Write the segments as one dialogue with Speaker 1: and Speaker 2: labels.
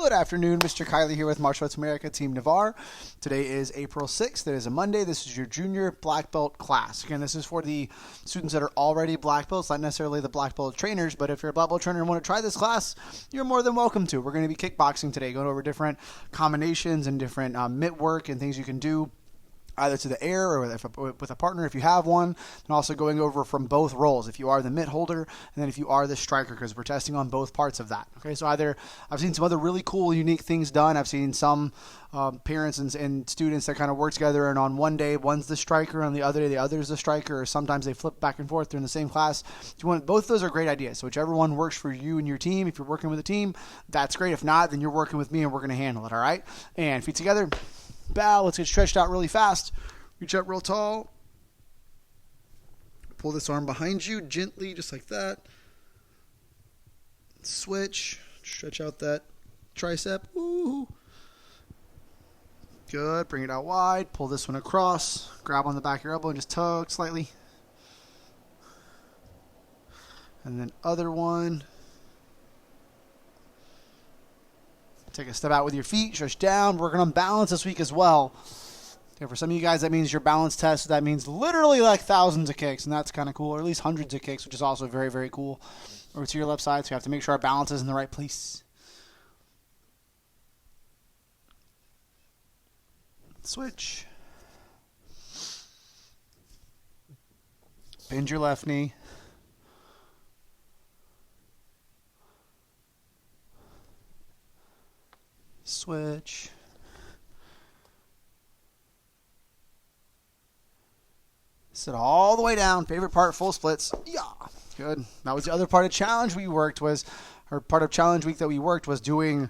Speaker 1: Good afternoon, Mr. Kiley here with Martial Arts America Team Navarre. Today is April 6th. It is a Monday. This is your junior black belt class. Again, this is for the students that are already black belts, not necessarily the black belt trainers, but if you're a black belt trainer and want to try this class, you're more than welcome to. We're going to be kickboxing today, going over different combinations and different mitt work and things you can do either to the air or with a partner if you have one, and also going over from both roles if you are the mitt holder and then if you are the striker, because we're testing on both parts of that. Okay, so either I've seen some other really cool, unique things done. I've seen some parents and students that kind of work together, and on one day one's the striker, on the other day the other's the striker, or sometimes they flip back and forth. They're in the same class. Both of those are great ideas. So whichever one works for you and your team. If you're working with a team, that's great. If not, then you're working with me and we're going to handle it. All right, and feet together. Bow. Let's get stretched out really fast. Reach up real tall. Pull this arm behind you gently, just like that. Switch. Stretch out that tricep. Ooh. Good. Bring it out wide. Pull this one across. Grab on the back of your elbow and just tug slightly. And then other one. Take a step out with your feet, stretch down. Working on balance this week as well. Okay, for some of you guys, that means your balance test. That means literally like thousands of kicks, and that's kind of cool, or at least hundreds of kicks, which is also very, very cool. Over to your left side, so you have to make sure our balance is in the right place. Switch. Bend your left knee. Switch. Sit all the way down. Favorite part, full splits. Yeah. Good. That was the other part of challenge we worked was, or part of challenge week that we worked was doing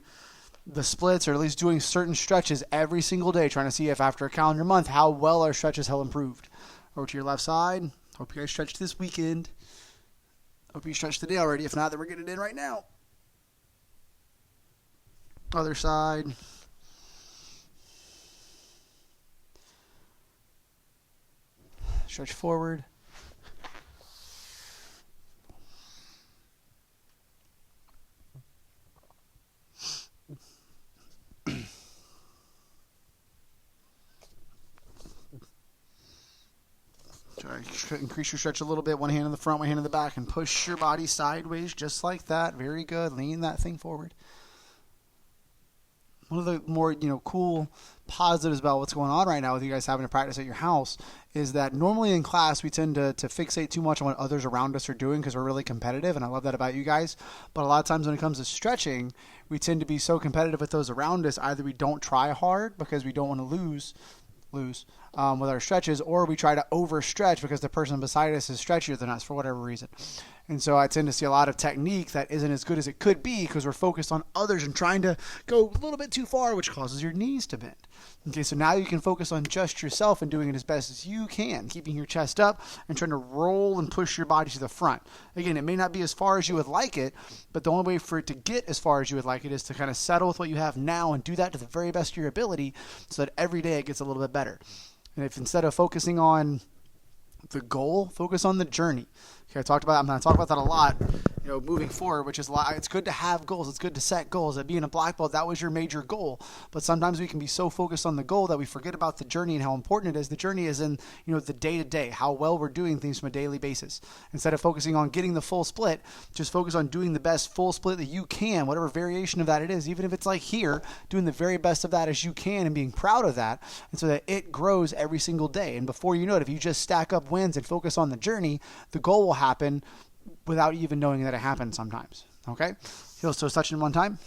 Speaker 1: the splits, or at least doing certain stretches every single day, trying to see if after a calendar month, how well our stretches have improved. Over to your left side. Hope you guys stretched this weekend. Hope you stretched today already. If not, then we're getting it in right now. Other side. Stretch forward. Try to increase your stretch a little bit. One hand in the front, one hand in the back, and push your body sideways just like that. Very good. Lean that thing forward. One of the more cool positives about what's going on right now with you guys having to practice at your house is that normally in class we tend to fixate too much on what others around us are doing because we're really competitive, and I love that about you guys. But a lot of times when it comes to stretching, we tend to be so competitive with those around us. Either we don't try hard because we don't want to lose with our stretches, or we try to overstretch because the person beside us is stretchier than us for whatever reason. And so I tend to see a lot of technique that isn't as good as it could be because we're focused on others and trying to go a little bit too far, which causes your knees to bend. Okay, so now you can focus on just yourself and doing it as best as you can, keeping your chest up and trying to roll and push your body to the front. Again, it may not be as far as you would like it, but the only way for it to get as far as you would like it is to kind of settle with what you have now and do that to the very best of your ability so that every day it gets a little bit better. And if instead of focusing on the goal, focus on the journey. Okay, I'm going to talk about that a lot, moving forward, which is a lot. It's good to have goals. It's good to set goals. At being a black belt, that was your major goal. But sometimes we can be so focused on the goal that we forget about the journey and how important it is. The journey is in, the day-to-day, how well we're doing things from a daily basis. Instead of focusing on getting the full split, just focus on doing the best full split that you can, whatever variation of that it is, even if it's like here, doing the very best of that as you can and being proud of that, and so that it grows every single day. And before you know it, if you just stack up wins and focus on the journey, the goal will happen without even knowing that it happens sometimes. Okay? Heels, toes touching one time.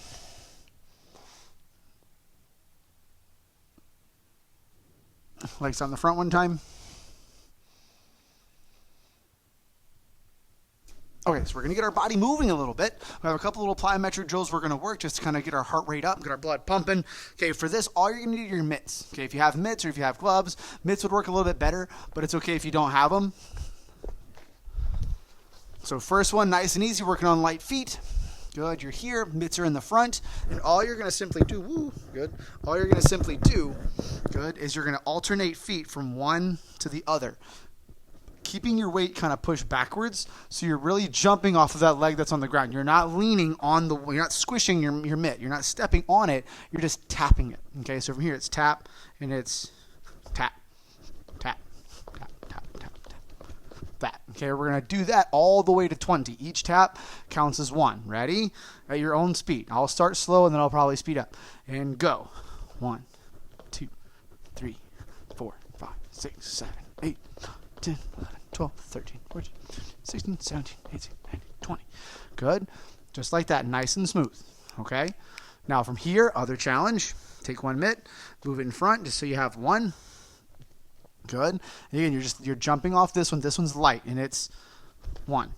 Speaker 1: Legs on the front one time. Okay, so we're going to get our body moving a little bit. We have a couple little plyometric drills we're going to work just to kind of get our heart rate up, get our blood pumping. Okay, for this, all you're going to need are your mitts. Okay, if you have mitts or if you have gloves, mitts would work a little bit better, but it's okay if you don't have them. So first one, nice and easy, working on light feet. Good, you're here, mitts are in the front, and all you're going to simply do, all you're going to simply do, is you're going to alternate feet from one to the other. keeping your weight kind of pushed backwards, so you're really jumping off of that leg that's on the ground. You're not leaning on you're not squishing your mitt. You're not stepping on it. You're just tapping it. Okay, so from here it's tap and it's tap, tap, tap, tap, tap, tap. That. Okay, we're going to do that all the way to 20. Each tap counts as 1. Ready? At your own speed. I'll start slow and then I'll probably speed up. And go. 1, 2, 3, 4, 5, 6, 7, 8, 10, 11, 12, 13, 14, 16, 17, 18, 19, 20. Good. Just like that. Nice and smooth. Okay? Now from here, other challenge. Take one mitt, move it in front just so you have 1. Good. And again, you're jumping off this one. This one's light, and it's 1,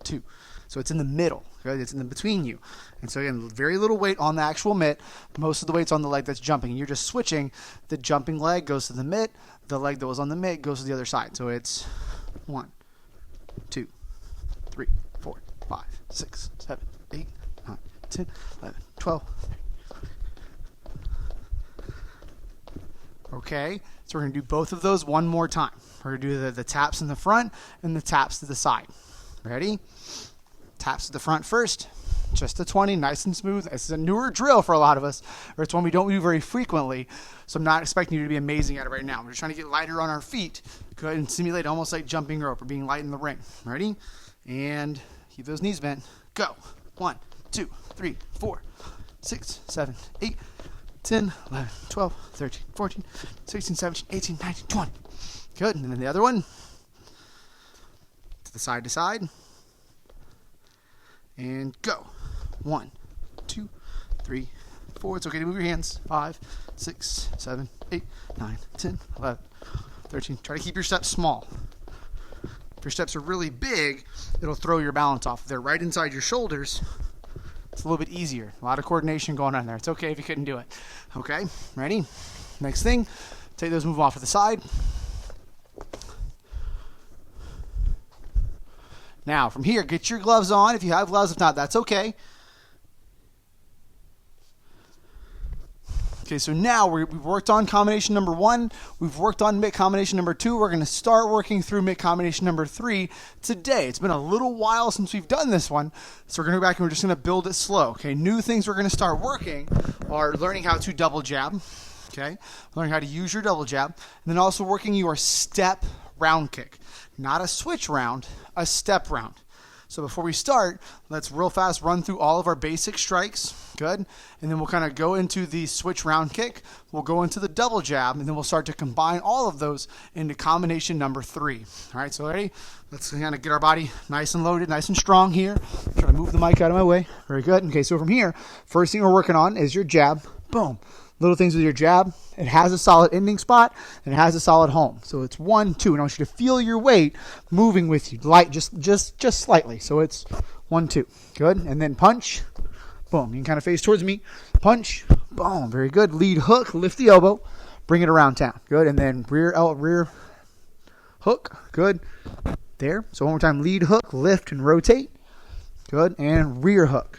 Speaker 1: 2. So it's in the middle. Good. It's in the between you. And so again, very little weight on the actual mitt. Most of the weight's on the leg that's jumping. And you're just switching. The jumping leg goes to the mitt. The leg that was on the mitt goes to the other side. So it's 1, 2, 3, 4, 5, 6, 7, 8, 9, 10, 11, 12. Okay, so we're going to do both of those one more time. We're going to do the taps in the front and the taps to the side. Ready? Taps to the front first. Just a 20, nice and smooth. This is a newer drill for a lot of us, or it's one we don't do very frequently, so I'm not expecting you to be amazing at it right now. We're just trying to get lighter on our feet. Go ahead and simulate almost like jumping rope or being light in the ring. Ready? And keep those knees bent. Go. 1, 2, 3, 4, 6, 7, 8, 10, 11, 12, 13, 14, 16, 17, 18, 19, 20. Good. And then the other one. To side. And go. 1, 2, 3, 4. It's okay to move your hands. 5, 6, 7, 8, 9, 10, 11, 13. Try to keep your steps small. If your steps are really big, it'll throw your balance off. If they're right inside your shoulders, it's a little bit easier. A lot of coordination going on there. It's okay if you couldn't do it. Okay, ready? Next thing, take those, move off to the side. Now, from here, get your gloves on. If you have gloves, if not, that's okay. Okay, so now we've worked on combination number 1. We've worked on mitt combination number 2. We're going to start working through mitt combination number 3 today. It's been a little while since we've done this one, so we're going to go back and we're just going to build it slow. Okay, new things we're going to start working are learning how to double jab. Okay, learning how to use your double jab, and then also working your step round kick. Not a switch round, a step round. So before we start, let's real fast run through all of our basic strikes. Good. And then we'll kind of go into the switch round kick. We'll go into the double jab, and then we'll start to combine all of those into combination number 3. All right, so ready? Let's kind of get our body nice and loaded, nice and strong here. Try to move the mic out of my way. Very good. Okay, so from here, first thing we're working on is your jab. Boom. Little things with your jab. It has a solid ending spot and it has a solid home. So it's 1, 2, and I want you to feel your weight moving with you, light, just slightly. So it's 1, 2. Good. And then punch. Boom. You can kind of face towards me. Punch. Boom. Very good. Lead hook. Lift the elbow. Bring it around town. Good. And then rear hook. Good. There. So one more time. Lead hook. Lift and rotate. Good. And rear hook.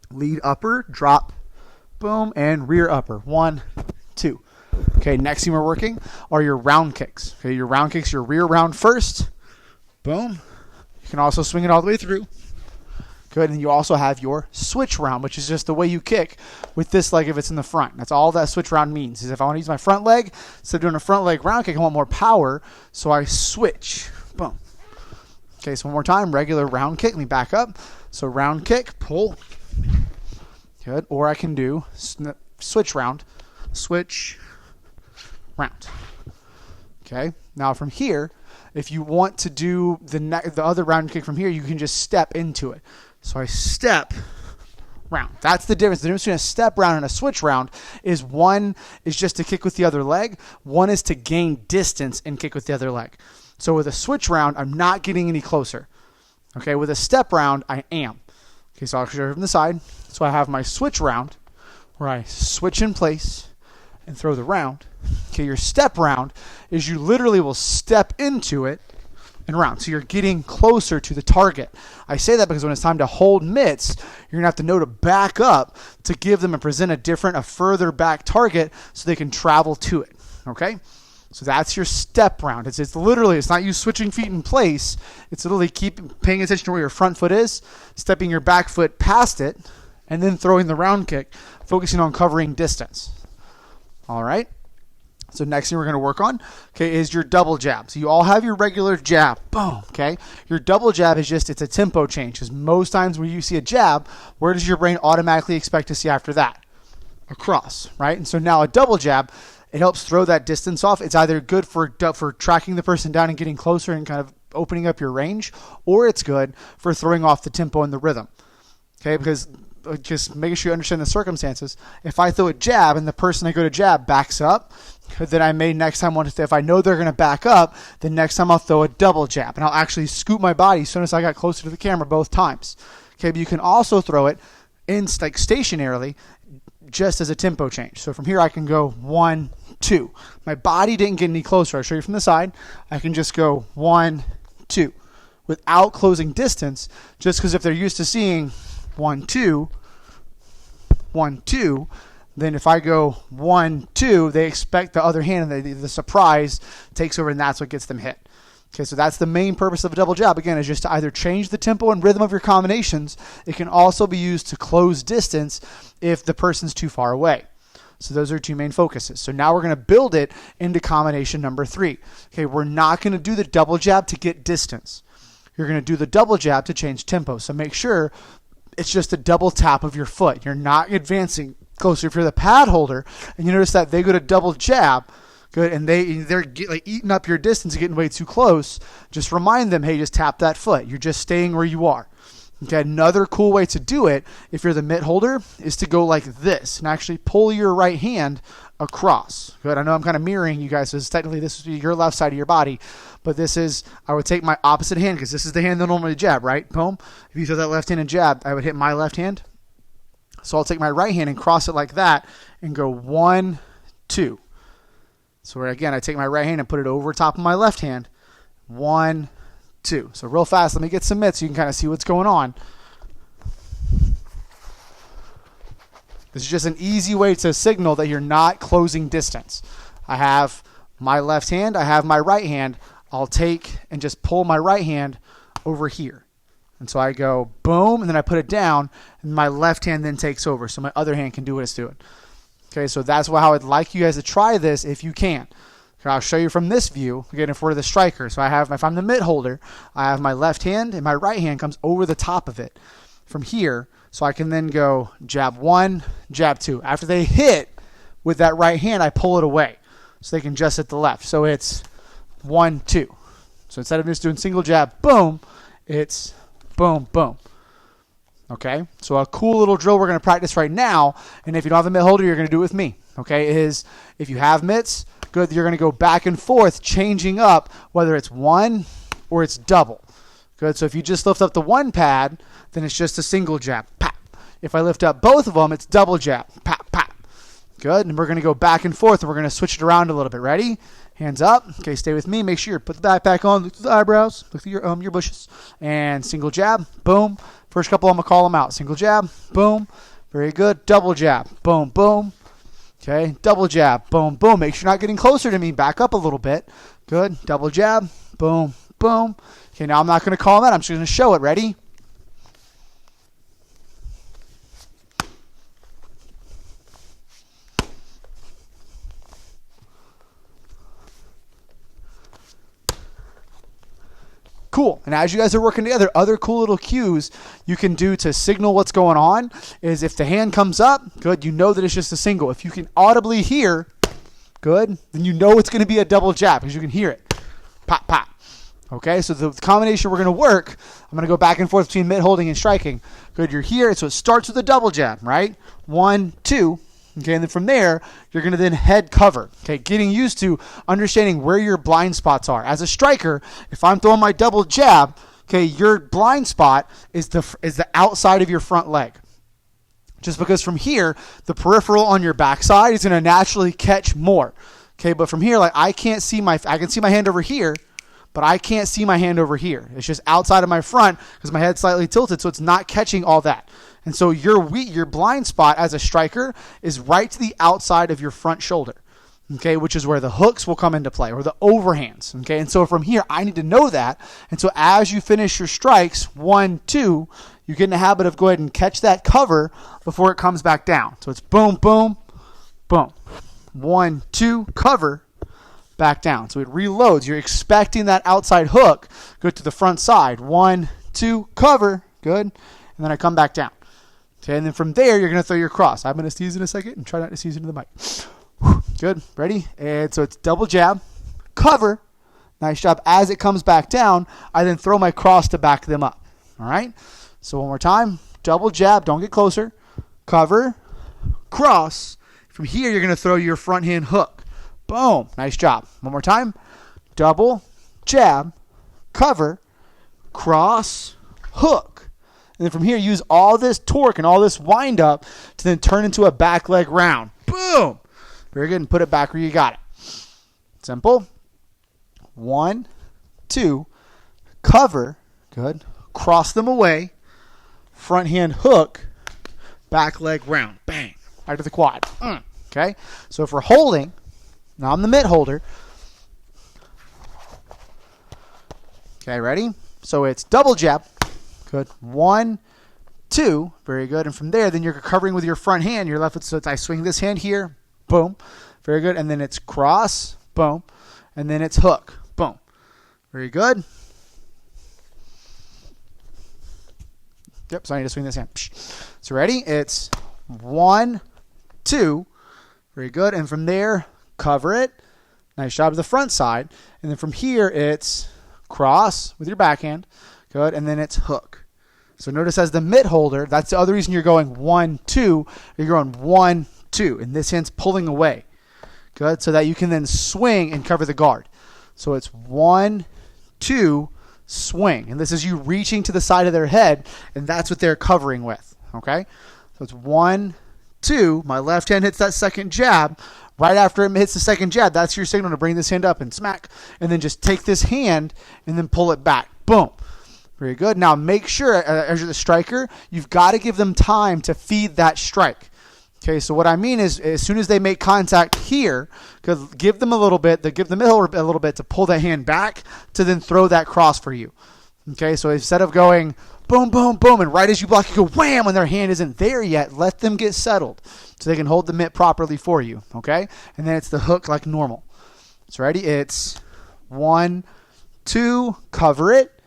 Speaker 1: Lead upper. Drop. Boom, and rear upper. 1, 2. Okay, next thing we're working are your round kicks. Okay, your round kicks, your rear round first. Boom. You can also swing it all the way through. Good, and you also have your switch round, which is just the way you kick with this leg if it's in the front. That's all that switch round means, is if I want to use my front leg, instead of doing a front leg round kick, I want more power, so I switch. Boom. Okay, so one more time, regular round kick. Let me back up. So round kick, pull. Good. Or I can do switch round. Switch round. Okay. Now from here, if you want to do the other round kick from here, you can just step into it. So I step round. That's the difference. The difference between a step round and a switch round is one is just to kick with the other leg. One is to gain distance and kick with the other leg. So with a switch round, I'm not getting any closer. Okay. With a step round, I am. Okay. So I'll show you from the side. So I have my switch round where I switch in place and throw the round. Okay, your step round is you literally will step into it and round. So you're getting closer to the target. I say that because when it's time to hold mitts, you're going to have to know to back up to give them and present a further back target so they can travel to it. Okay? So that's your step round. It's literally, it's not you switching feet in place. It's literally paying attention to where your front foot is, stepping your back foot past it, and then throwing the round kick, focusing on covering distance. All right. So next thing we're going to work on, okay, is your double jab. So you all have your regular jab, boom, okay? Your double jab is just, it's a tempo change, because most times when you see a jab, where does your brain automatically expect to see after that? Across, right? And so now a double jab, it helps throw that distance off. It's either good for tracking the person down and getting closer and kind of opening up your range, or it's good for throwing off the tempo and the rhythm, okay? Because just making sure you understand the circumstances. If I throw a jab and the person I go to jab backs up, then I may next time want to, if I know they're going to back up, then next time I'll throw a double jab, and I'll actually scoop my body as soon as I got closer to the camera both times. Okay, but you can also throw it in like stationarily, just as a tempo change. So from here I can go 1, 2. My body didn't get any closer. I'll show you from the side. I can just go 1, 2 without closing distance, just because if they're used to seeing 1, 2, 1, 2, then if I go 1, 2, they expect the other hand, and the surprise takes over, and that's what gets them hit. Okay, so that's the main purpose of a double jab, again, is just to either change the tempo and rhythm of your combinations. It can also be used to close distance if the person's too far away. So those are two main focuses. So now we're going to build it into combination number 3. Okay, we're not going to do the double jab to get distance. You're going to do the double jab to change tempo. So make sure it's just a double tap of your foot. You're not advancing closer. If you're the pad holder and you notice that they go to double jab, good, and they're like eating up your distance and getting way too close, just remind them, hey, just tap that foot. You're just staying where you are. Okay, another cool way to do it, if you're the mitt holder, is to go like this and actually pull your right hand across. Good, I know I'm kind of mirroring you guys, so technically this would be your left side of your body, but this is, I would take my opposite hand, because this is the hand that normally jab, right? Boom. If you throw that left hand and jab, I would hit my left hand. So I'll take my right hand and cross it like that and go 1, 2. So again, I take my right hand and put it over top of my left hand. 1, 2. So real fast, let me get some mitts so you can kind of see what's going on. This is just an easy way to signal that you're not closing distance. I have my left hand, I have my right hand. I'll take and just pull my right hand over here. And so I go boom, and then I put it down, and my left hand then takes over, so my other hand can do what it's doing. Okay, so that's how I'd like you guys to try this if you can. Okay, I'll show you from this view, again, if we're the striker. So if I'm the mitt holder, I have my left hand, and my right hand comes over the top of it from here, so I can then go jab 1, jab 2. After they hit with that right hand, I pull it away, so they can just hit the left. So it's 1, 2. So instead of just doing single jab, boom, it's boom, boom. Okay, so a cool little drill we're going to practice right now, and if you don't have a mitt holder, you're going to do it with me, okay, is if you have mitts, good, you're going to go back and forth, changing up whether it's 1 or it's double. Good, so if you just lift up the 1 pad, then it's just a single jab, pap. If I lift up both of them, it's double jab, pap, pap. Good, and we're going to go back and forth, and we're going to switch it around a little bit. Ready? Hands up. Okay, stay with me. Make sure you put the backpack on, look through the eyebrows, look through your bushes, and single jab, boom. First couple, I'm going to call them out. Single jab, boom. Very good. Double jab, boom, boom. Okay, double jab, boom, boom. Make sure you're not getting closer to me. Back up a little bit. Good. Double jab, boom, boom. Okay, now I'm not going to call them out. I'm just going to show it. Ready? Cool. And as you guys are working together, other cool little cues you can do to signal what's going on is if the hand comes up, good, you know that it's just a single. If you can audibly hear, good, then you know it's going to be a double jab because you can hear it. Pop, pop. Okay, so the combination we're going to work, I'm going to go back and forth between mitt holding and striking. Good, you're here. So it starts with a double jab, right? 1, 2. Okay, and then from there, you're going to then head cover. Okay, getting used to understanding where your blind spots are. As a striker, if I'm throwing my double jab, okay, your blind spot is the outside of your front leg. Just because from here, the peripheral on your backside is going to naturally catch more. Okay, but from here, like I can see my hand over here, but I can't see my hand over here. It's just outside of my front because my head's slightly tilted, so it's not catching all that. And so your blind spot as a striker is right to the outside of your front shoulder. okay, which is where the hooks will come into play, or the overhands, okay? And so from here, I need to know that. And so as you finish your strikes, 1, 2, you get in the habit of go ahead and catch that cover before it comes back down. So it's boom, boom, boom. 1, 2, cover, back down. So it reloads. You're expecting that outside hook, go to the front side. 1, 2, cover, good. And then I come back down. Okay, and then from there, you're going to throw your cross. I'm going to sneeze in a second and try not to sneeze into the mic. Good, ready? And so it's double jab, cover. Nice job. As it comes back down, I then throw my cross to back them up. All right? So one more time. Double jab, don't get closer. Cover, cross. From here, you're going to throw your front hand hook. Boom. Nice job. One more time. Double jab, cover, cross, hook. And then from here, use all this torque and all this wind up to then turn into a back leg round. Boom. Very good. And put it back where you got it. Simple. 1, 2, cover. Good. Cross them away. Front hand hook. Back leg round. Bang. Right to the quad. Okay. So if we're holding, now I'm the mitt holder. Okay, ready? So it's double jab. Good. 1, 2. Very good. And from there, then you're covering with your front hand. Your left foot. So I swing this hand here. Boom. Very good. And then it's cross. Boom. And then it's hook. Boom. Very good. Yep. So I need to swing this hand. So ready? It's 1, 2. Very good. And from there, cover it. Nice job to the front side. And then from here, it's cross with your backhand. Good. And then it's hook. So notice as the mitt holder, that's the other reason you're going 1, 2. You're going 1, 2. And this hand's pulling away. Good. So that you can then swing and cover the guard. So it's 1, 2, swing. And this is you reaching to the side of their head, and that's what they're covering with. Okay? So it's 1, 2. My left hand hits that second jab. Right after it hits the second jab, that's your signal to bring this hand up and smack. And then just take this hand and then pull it back. Boom. Very good. Now make sure, as you're the striker, you've got to give them time to feed that strike. Okay, so what I mean is as soon as they make contact here, give them a little bit, give the middle a little bit to pull that hand back to then throw that cross for you. Okay, so instead of going boom, boom, boom, and right as you block, you go wham when their hand isn't there yet, let them get settled so they can hold the mitt properly for you. Okay, and then it's the hook like normal. So ready? It's 1, 2, cover it.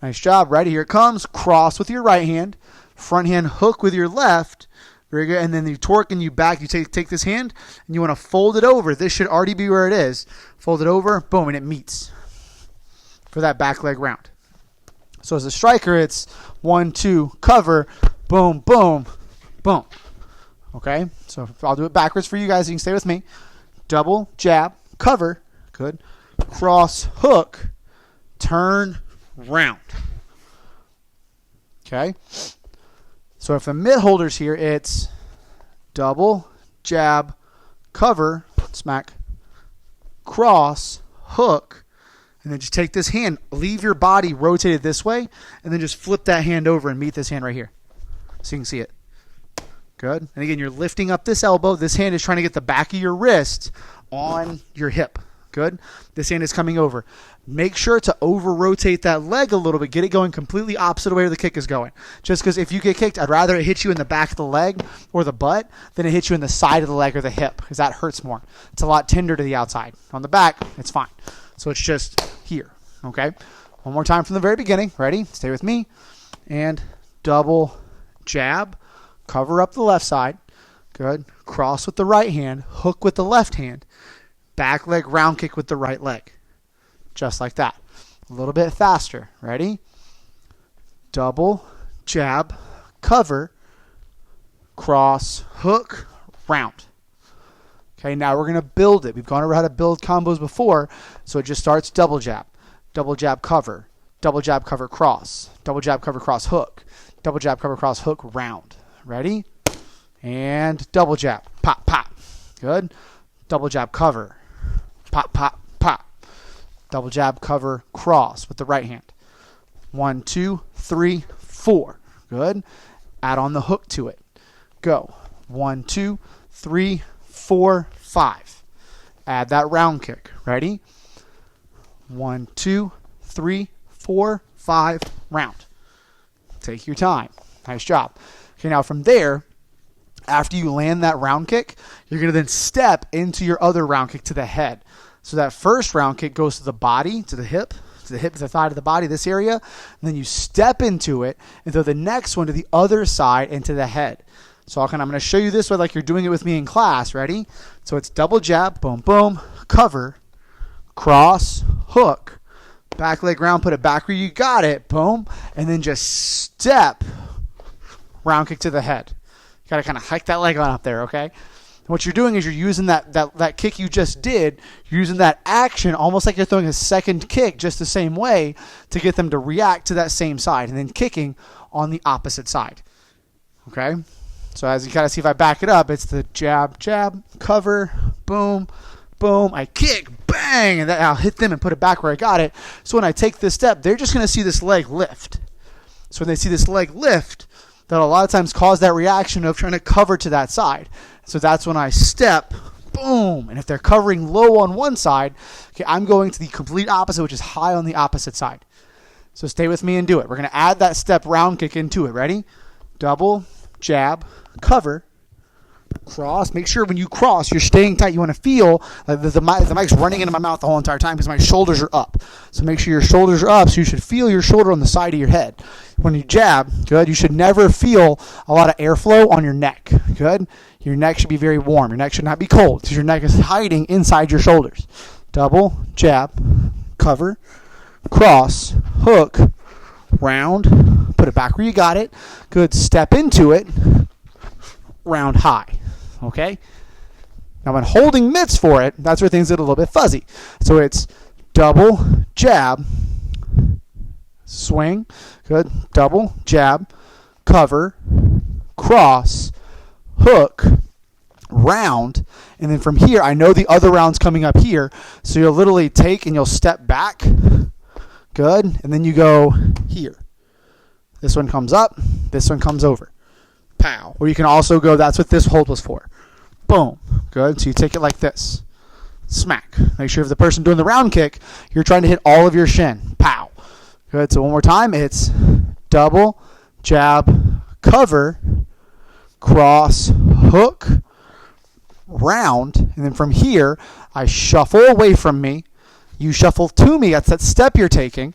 Speaker 1: Nice job. Ready? Here it comes. Cross with your right hand. Front hand hook with your left. Very good. And then you torque and you back. You take this hand and you want to fold it over. This should already be where it is. Fold it over. Boom. And it meets for that back leg round. So as a striker, it's 1, 2, cover. Boom, boom, boom. Okay. So I'll do it backwards for you guys. You can stay with me. Double, jab, cover. Good. Cross, hook, turn, round. Okay. So if the mitt holder's here, it's double, jab, cover, smack, cross, hook, and then just take this hand, leave your body rotated this way, and then just flip that hand over and meet this hand right here. So you can see it. Good. And again, you're lifting up this elbow. This hand is trying to get the back of your wrist on your hip. Good. This hand is coming over. Make sure to over-rotate that leg a little bit. Get it going completely opposite of where the kick is going. Just because if you get kicked, I'd rather it hit you in the back of the leg or the butt than it hit you in the side of the leg or the hip because that hurts more. It's a lot tender to the outside. On the back, it's fine. So it's just here. Okay? One more time from the very beginning. Ready? Stay with me. And double jab. Cover up the left side. Good. Cross with the right hand. Hook with the left hand. Back leg round kick with the right leg. Just like that. A little bit faster. Ready? Double, jab, cover, cross, hook, round. Okay, now we're going to build it. We've gone over how to build combos before, so it just starts double jab, cover, double jab, cover, cross, double jab, cover, cross, hook, double jab, cover, cross, hook, round. Ready? And double jab, pop, pop. Good. Double jab, cover, pop, pop, pop. Double jab, cover, cross with the right hand. 1, 2, 3, 4. Good. Add on the hook to it. Go. 1, 2, 3, 4, 5. Add that round kick. Ready? 1, 2, 3, 4, 5, round. Take your time. Nice job. Okay, now from there, after you land that round kick, you're going to then step into your other round kick to the head. So that first round kick goes to the body, to the hip, to the thigh, to the body, this area. And then you step into it and throw the next one to the other side and to the head. So I'm going to show you this way like you're doing it with me in class. Ready? So it's double jab, boom, boom, cover, cross, hook, back leg round, put it back where you got it, boom, and then just step, round kick to the head. You got to kind of hike that leg on up there, okay? And what you're doing is you're using that kick you just did, you're using that action almost like you're throwing a second kick just the same way to get them to react to that same side and then kicking on the opposite side, okay? So as you kind of see if I back it up, it's the jab, jab, cover, boom, boom, I kick, bang, and then I'll hit them and put it back where I got it. So when I take this step, they're just going to see this leg lift. So when they see this leg lift, that'll a lot of times cause that reaction of trying to cover to that side. So that's when I step, boom, and if they're covering low on one side, okay, I'm going to the complete opposite, which is high on the opposite side. So stay with me and do it. We're going to add that step round kick into it. Ready? Double, jab, cover, cross. Make sure when you cross, you're staying tight. You want to feel like the mic's running into my mouth the whole entire time because my shoulders are up. So make sure your shoulders are up, so you should feel your shoulder on the side of your head. When you jab, good, you should never feel a lot of airflow on your neck. Good. Your neck should be very warm. Your neck should not be cold because your neck is hiding inside your shoulders. Double, jab, cover, cross, hook, round, put it back where you got it. Good. Step into it, round high. Okay? Now when holding mitts for it, that's where things get a little bit fuzzy. So it's double, jab, swing, good, double, jab, cover, cross, hook, round, and then from here, I know the other round's coming up here, so you'll literally take and you'll step back, good, and then you go here. This one comes up, this one comes over. Pow. Or you can also go, that's what this hold was for. Boom. Good. So you take it like this. Smack. Make sure if the person doing the round kick, you're trying to hit all of your shin. Pow. Good. So one more time. It's double, jab, cover, cross, hook, round. And then from here, I shuffle away from me. You shuffle to me. That's that step you're taking.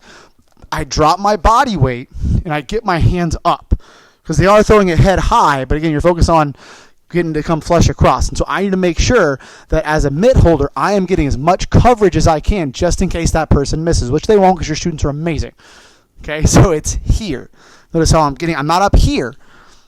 Speaker 1: I drop my body weight, and I get my hands up. Because they are throwing it head high, but again, you're focused on getting to come flush across. And so I need to make sure that as a mitt holder, I am getting as much coverage as I can just in case that person misses, which they won't because your students are amazing. Okay, so it's here. Notice how I'm not up here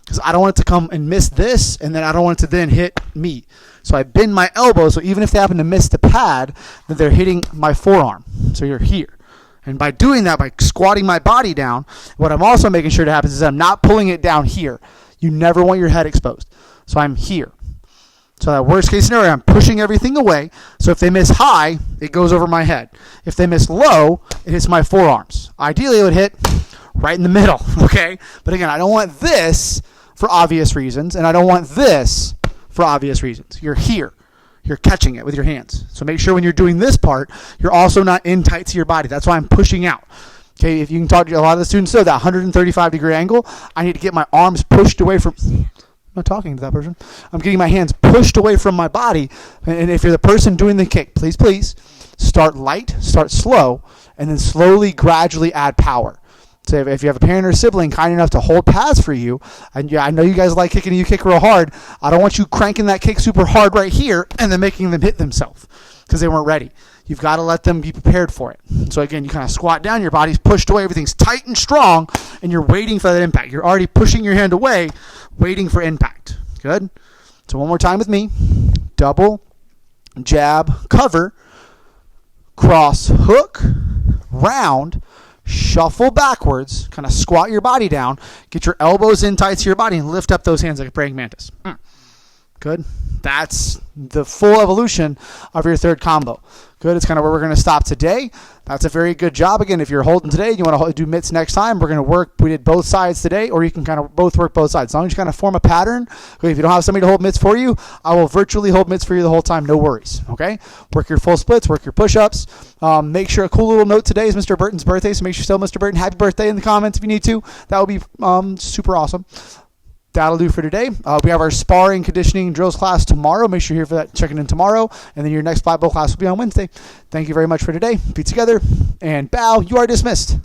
Speaker 1: because I don't want it to come and miss this, and then I don't want it to then hit me. So I bend my elbow, so even if they happen to miss the pad, then they're hitting my forearm. So you're here. And by doing that, by squatting my body down, what I'm also making sure to happen is I'm not pulling it down here. You never want your head exposed. So I'm here. So that worst case scenario, I'm pushing everything away. So if they miss high, it goes over my head. If they miss low, it hits my forearms. Ideally, it would hit right in the middle, okay? But again, I don't want this for obvious reasons, and I don't want this for obvious reasons. You're here. You're catching it with your hands. So make sure when you're doing this part, you're also not in tight to your body. That's why I'm pushing out. Okay, if you can talk to a lot of the students, so that 135-degree angle, I need to get my arms pushed away from... I'm not talking to that person. I'm getting my hands pushed away from my body. And if you're the person doing the kick, please, start light, start slow, and then slowly, gradually add power. So if you have a parent or sibling kind enough to hold pads for you, and yeah, I know you guys like kicking and you kick real hard, I don't want you cranking that kick super hard right here and then making them hit themselves because they weren't ready. You've got to let them be prepared for it. So again, you kind of squat down, your body's pushed away, everything's tight and strong, and you're waiting for that impact. You're already pushing your hand away, waiting for impact. Good? So one more time with me. Double, jab, cover, cross, hook, round, shuffle backwards, kind of squat your body down, get your elbows in tight to your body, and lift up those hands like a praying mantis. Good. That's the full evolution of your third combo. Good. It's kind of where we're going to stop today. That's a very good job. Again, if you're holding today and you want to do mitts next time, we're going to work. We did both sides today, or you can kind of both work both sides. As long as you kind of form a pattern. Okay, if you don't have somebody to hold mitts for you, I will virtually hold mitts for you the whole time. No worries. Okay. Work your full splits. Work your push-ups. Make sure a cool little note today is Mr. Burton's birthday. So make sure you tell Mr. Burton happy birthday in the comments if you need to. That would be super awesome. That'll do for today. We have our sparring, conditioning, drills class tomorrow. Make sure you're here for that. Checking in tomorrow. And then your next Black Belt class will be on Wednesday. Thank you very much for today. Be together and bow. You are dismissed.